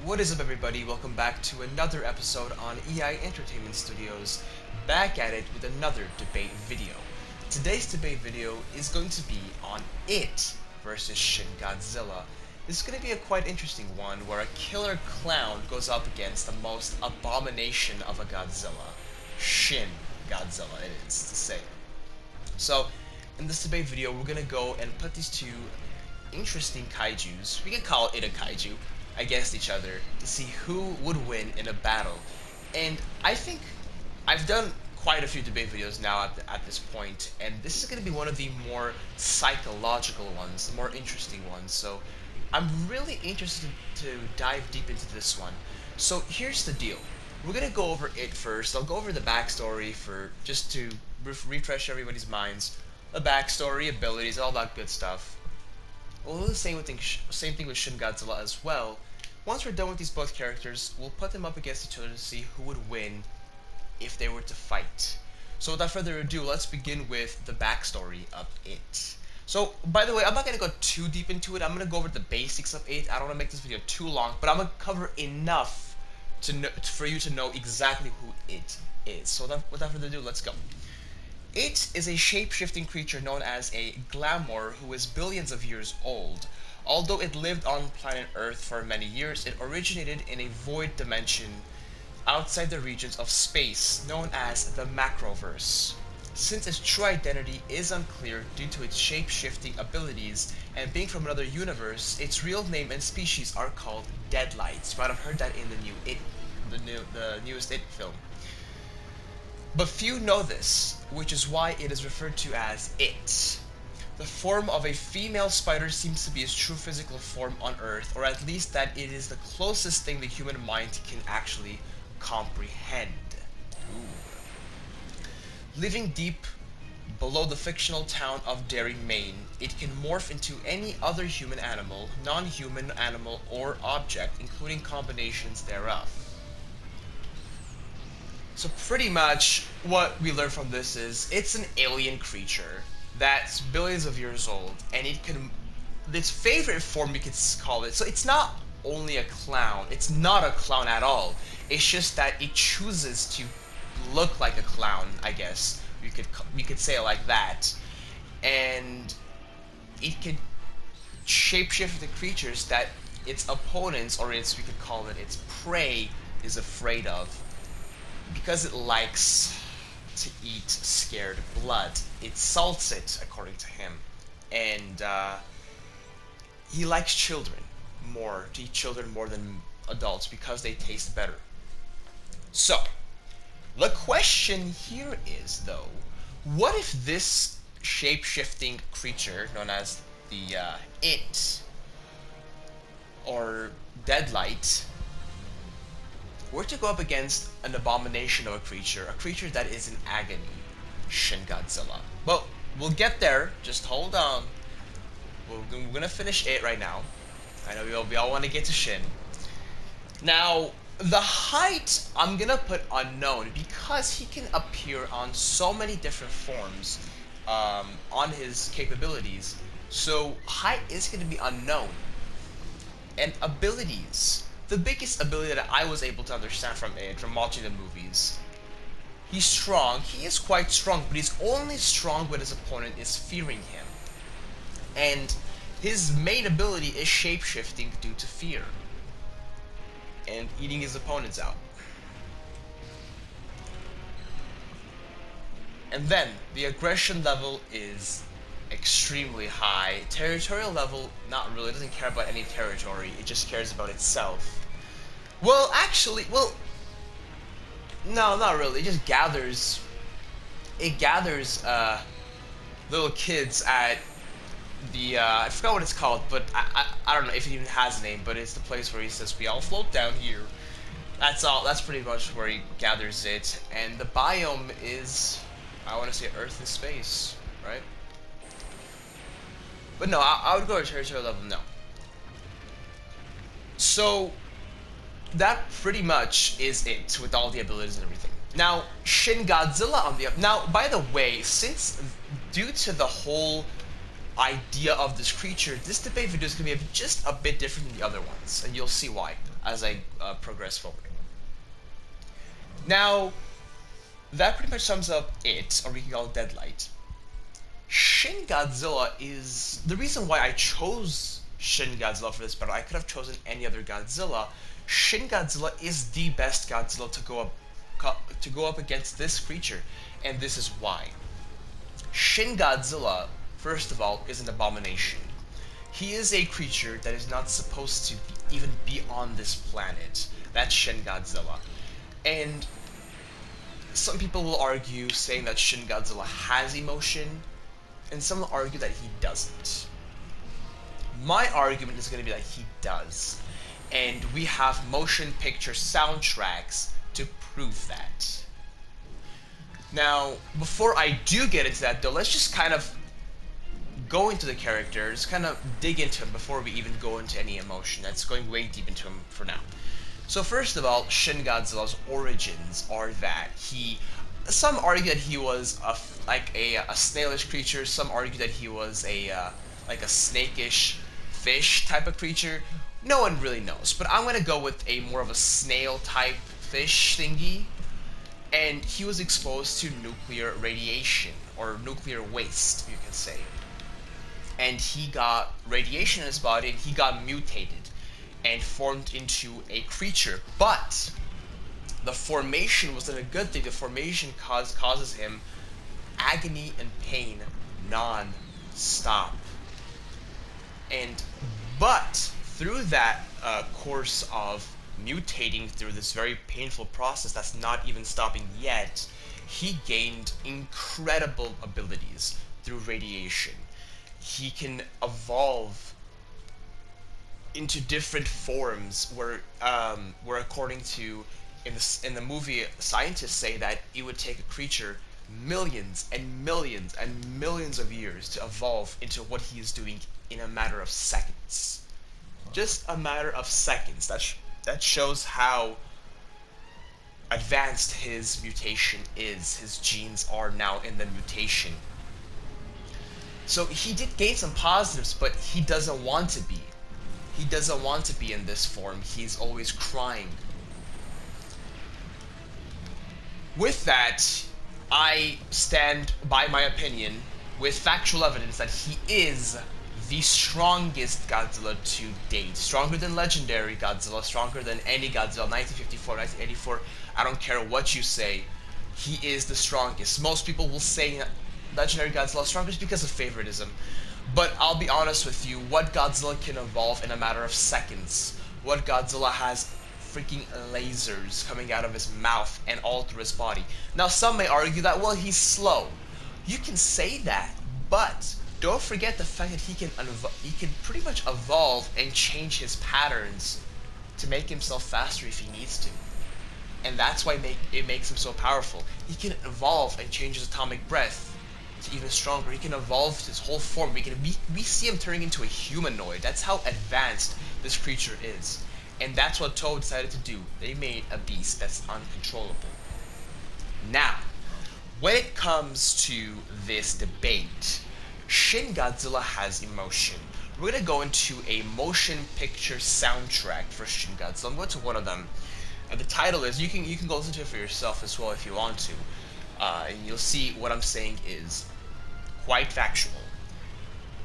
What is up, everybody? Welcome back to another episode on EI Entertainment Studios. Back at it with another debate video. Today's debate video is going to be on It versus Shin Godzilla. This is going to be a quite interesting one where a killer clown goes up against the most abomination of a Godzilla. Shin Godzilla, it is to say. So, in this debate video, we're going to go and put these two interesting kaijus, we can call it a kaiju, against each other to see who would win in a battle. And I think I've done quite a few debate videos now at this point, and this is going to be one of the more psychological ones, the more interesting ones. So I'm really interested to dive deep into this one. So here's the deal. We're going to go over it first. I'll go over the backstory for just to refresh everybody's minds. The backstory, abilities, all that good stuff. We'll do the same thing with Shin Godzilla as well. Once we're done with these both characters, we'll put them up against each other to see who would win if they were to fight. So without further ado, let's begin with the backstory of It. So, by the way, I'm not going to go too deep into it. I'm going to go over the basics of It. I don't want to make this video too long, but I'm going to cover enough for you to know exactly who It is. So without further ado, let's go. It is a shape-shifting creature known as a glamour who is billions of years old. Although it lived on planet Earth for many years, it originated in a void dimension outside the regions of space known as the Macroverse. Since its true identity is unclear due to its shape-shifting abilities and being from another universe, its real name and species are called Deadlights. You might have heard that in the newest It film. But few know this, which is why it is referred to as It. The form of a female spider seems to be its true physical form on Earth, or at least that it is the closest thing the human mind can actually comprehend. Ooh. Living deep below the fictional town of Derry, Maine, it can morph into any other human animal, non-human animal, or object, including combinations thereof. So pretty much what we learn from this is it's an alien creature that's billions of years old, and its favorite form, you could call it. So it's not only a clown. It's not a clown at all. It's just that it chooses to look like a clown, I guess. You could say it like that. And it could shapeshift the creatures that its opponents, or we could call it its prey, is afraid of. Because it likes to eat scared blood, it salts it, according to him. And he likes to eat children more than adults because they taste better. So, the question here is, though, what if this shape-shifting creature, known as the It, or Deadlight, were to go up against an abomination of a creature that is in agony, Shin Godzilla? Well, we'll get there. Just hold on. We're gonna finish It right now. I know we all want to get to Shin. Now, the height I'm gonna put unknown because he can appear on so many different forms on his capabilities. So height is gonna be unknown. And abilities. The biggest ability that I was able to understand from it, from watching the movies, he's strong. He is quite strong, but he's only strong when his opponent is fearing him. And his main ability is shape-shifting due to fear and eating his opponents out. And then the aggression level is extremely high. Territorial level, not really. It doesn't care about any territory. It just cares about itself. Well, actually, no, not really. It just gathers. It gathers little kids at the I forgot what it's called, but I don't know if it even has a name. But it's the place where he says we all float down here. That's all. That's pretty much where he gathers it. And the biome is, I want to say, Earth and space, right? But no, I would go to territorial level. No. So that pretty much is it with all the abilities and everything. Now, Shin Godzilla on the now, by the way, since due to the whole idea of this creature, this debate video is going to be just a bit different than the other ones, and you'll see why as I progress forward. Now, that pretty much sums up it, or we can call it Deadlight. Shin Godzilla is the reason why I chose Shin Godzilla for this battle. I could have chosen any other Godzilla. Shin Godzilla is the best Godzilla to go up against this creature, and this is why. Shin Godzilla, first of all, is an abomination. He is a creature that is not supposed to even be on this planet. That's Shin Godzilla. And some people will argue saying that Shin Godzilla has emotion, and some will argue that he doesn't. My argument is going to be that he does, and we have motion picture soundtracks to prove that. Now, before I do get into that though, let's just kind of go into the characters, kind of dig into him before we even go into any emotion. That's going way deep into him for now. So first of all, Shin Godzilla's origins are that some argue that he was a snailish creature. Some argue that he was like a snakish fish type of creature. No one really knows, but I'm gonna go with a more of a snail type fish thingy. And he was exposed to nuclear radiation, or nuclear waste, you can say. And he got radiation in his body, and he got mutated and formed into a creature. But the formation wasn't a good thing. The formation causes him agony and pain non-stop. But through that course of mutating through this very painful process that's not even stopping yet, he gained incredible abilities through radiation. He can evolve into different forms where according to in the movie, scientists say that it would take a creature millions and millions and millions of years to evolve into what he is doing in a matter of seconds. Just a matter of seconds. That shows how advanced his mutation is. His genes are now in the mutation. So he did gain some positives, but he doesn't want to be. He doesn't want to be in this form. He's always crying. With that, I stand by my opinion with factual evidence that he is the strongest Godzilla to date. Stronger than legendary Godzilla, stronger than any Godzilla, 1954, 1984, I don't care what you say, he is the strongest. Most people will say legendary Godzilla is strongest because of favoritism, but I'll be honest with you, what Godzilla can evolve in a matter of seconds? What Godzilla has freaking lasers coming out of his mouth and all through his body. Now some may argue that, well, he's slow. You can say that, but don't forget the fact that he can pretty much evolve and change his patterns to make himself faster if he needs to. And that's why it makes him so powerful. He can evolve and change his atomic breath to even stronger. He can evolve his whole form. We see him turning into a humanoid. That's how advanced this creature is. And that's what Toho decided to do. They made a beast that's uncontrollable. Now, when it comes to this debate, Shin Godzilla has emotion. We're gonna go into a motion picture soundtrack for Shin Godzilla. I'm going to one of them. The title is, you can go listen to it for yourself as well if you want to. And you'll see what I'm saying is quite factual.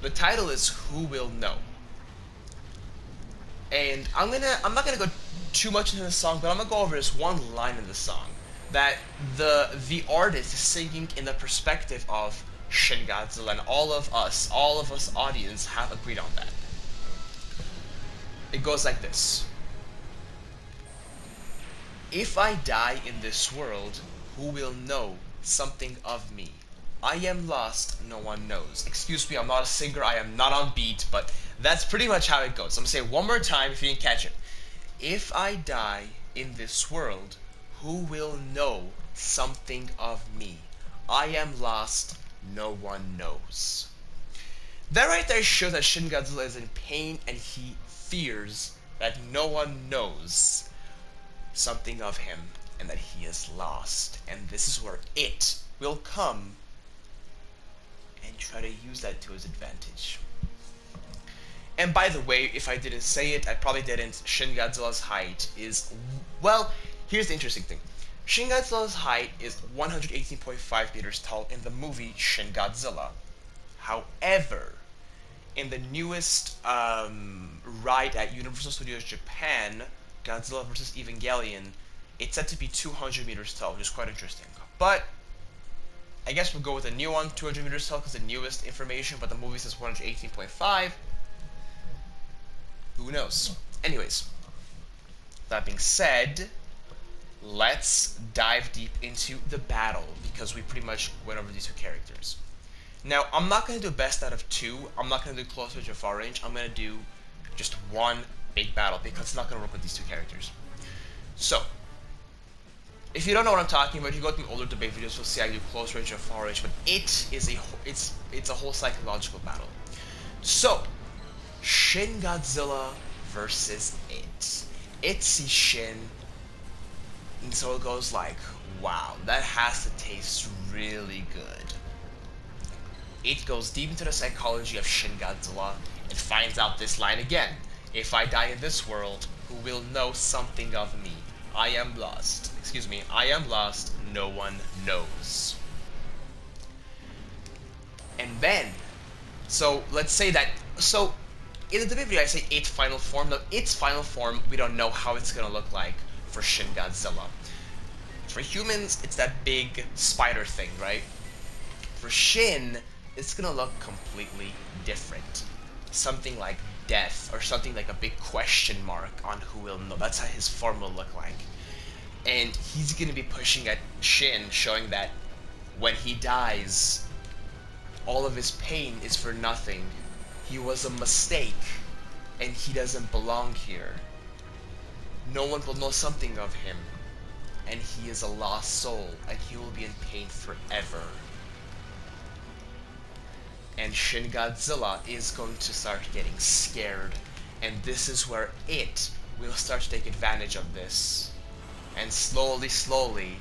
The title is Who Will Know? And I'm not gonna go too much into the song, but I'm gonna go over this one line in the song that the artist is singing in the perspective of Shin Godzilla, and all of us audience have agreed on that. It goes like this. If I die in this world, who will know something of me? I am lost, no one knows. Excuse me, I'm not a singer, I am not on beat, but that's pretty much how it goes. I'm gonna say it one more time if you didn't catch it. If I die in this world, who will know something of me? I am lost, no one knows. That right there shows that Shin Godzilla is in pain and he fears that no one knows something of him and that he is lost. And this is where it will come and try to use that to his advantage. And by the way, if I didn't say it, I probably didn't. Shin Godzilla's height is, well, here's the interesting thing. Shin Godzilla's height is 118.5 meters tall in the movie Shin Godzilla. However, in the newest ride at Universal Studios Japan, Godzilla vs. Evangelion, it's said to be 200 meters tall, which is quite interesting. But I guess we'll go with the new one, 200 meters tall, because the newest information, but the movie says 118.5. Who knows? Anyways, that being said, let's dive deep into the battle, because we pretty much went over these two characters. Now, I'm not going to do best out of two. I'm not going to do close range or far range. I'm going to do just one big battle, because it's not going to work with these two characters. So, if you don't know what I'm talking about, you go to my older debate videos, you'll see I do close range or far range, but it's a whole psychological battle. So, Shin Godzilla versus it. It sees Shin, and so it goes like, wow, that has to taste really good. It goes deep into the psychology of Shin Godzilla and finds out this line again. If I die in this world, who will know something of me? I am lost. Excuse me, I am lost, no one knows. And then, so let's say that, so in the debate video I say its final form. Now its final form, we don't know how it's gonna look like for Shin Godzilla. For humans, it's that big spider thing, right? For Shin, it's gonna look completely different. Something like death, or something like a big question mark on who will know. That's how his form will look like. And he's gonna be pushing at Shin, showing that when he dies, all of his pain is for nothing. He was a mistake, and he doesn't belong here. No one will know something of him, and he is a lost soul, and he will be in pain forever. And Shin Godzilla is going to start getting scared, and this is where it will start to take advantage of this, and slowly,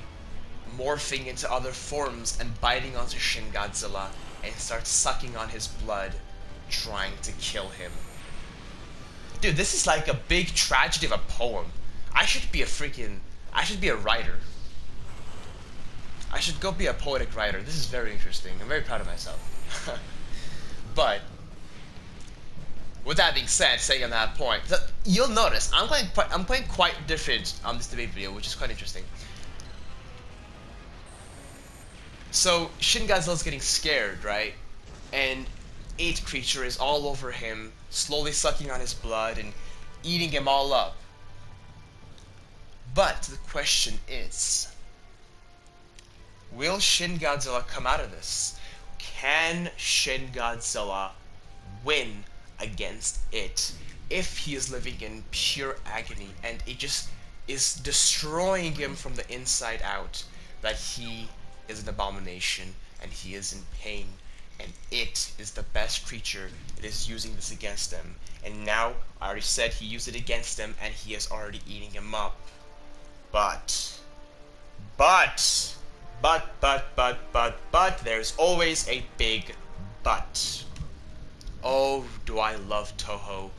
morphing into other forms and biting onto Shin Godzilla and start sucking on his blood, trying to kill him. Dude, this is like a big tragedy of a poem. I should be a writer. I should go be a poetic writer. This is very interesting. I'm very proud of myself. But with that being said, saying on that point, you'll notice I'm going quite different on this debate video, which is quite interesting. So Shin Godzilla's getting scared, right? And Eight Creature is all over him, slowly sucking on his blood and eating him all up. But the question is, will Shin Godzilla come out of this? Can Shin Godzilla win against it if he is living in pure agony and it just is destroying him from the inside out, that he is an abomination and he is in pain, and it is the best creature, it is using this against him, and now I already said he used it against him and he is already eating him up. But there's always a big but. Oh, do I love Toho.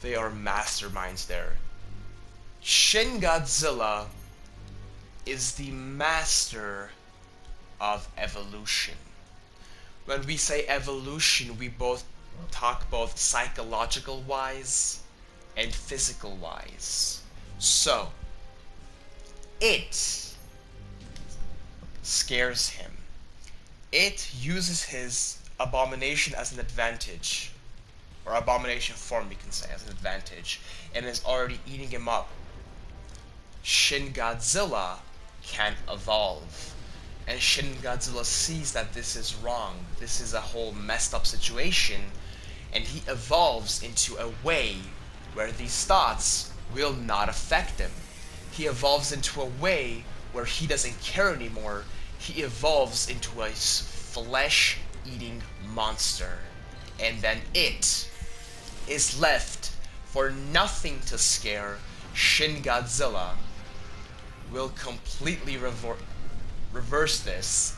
They are masterminds there. Shin Godzilla is the master of evolution. When we say evolution, we talk both psychological wise and physical wise. So, it scares him. It uses his abomination as an advantage, or abomination form, you can say, as an advantage, and is already eating him up. Shin Godzilla can evolve, and Shin Godzilla sees that this is wrong, this is a whole messed up situation, and he evolves into a way where these thoughts will not affect him. He evolves into a way where he doesn't care anymore. He evolves into a flesh-eating monster, and then it is left for nothing to scare. Shin Godzilla will completely reverse this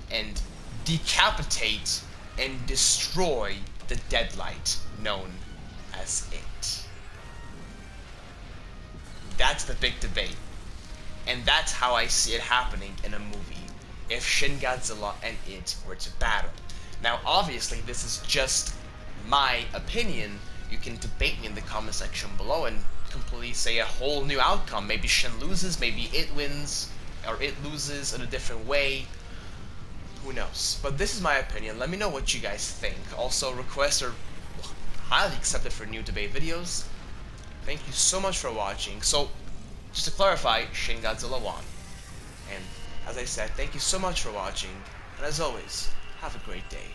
and decapitate and destroy the deadlight known as it. That's the big debate. And that's how I see it happening in a movie, if Shin Godzilla and it were to battle. Now, obviously, this is just my opinion. You can debate me in the comment section below and completely say a whole new outcome. Maybe Shin loses, maybe it wins, or it loses in a different way. Who knows? But this is my opinion. Let me know what you guys think. Also, requests are highly accepted for new debate videos. Thank you so much for watching. So, just to clarify, Shin Godzilla won. And as I said, thank you so much for watching, and as always, have a great day.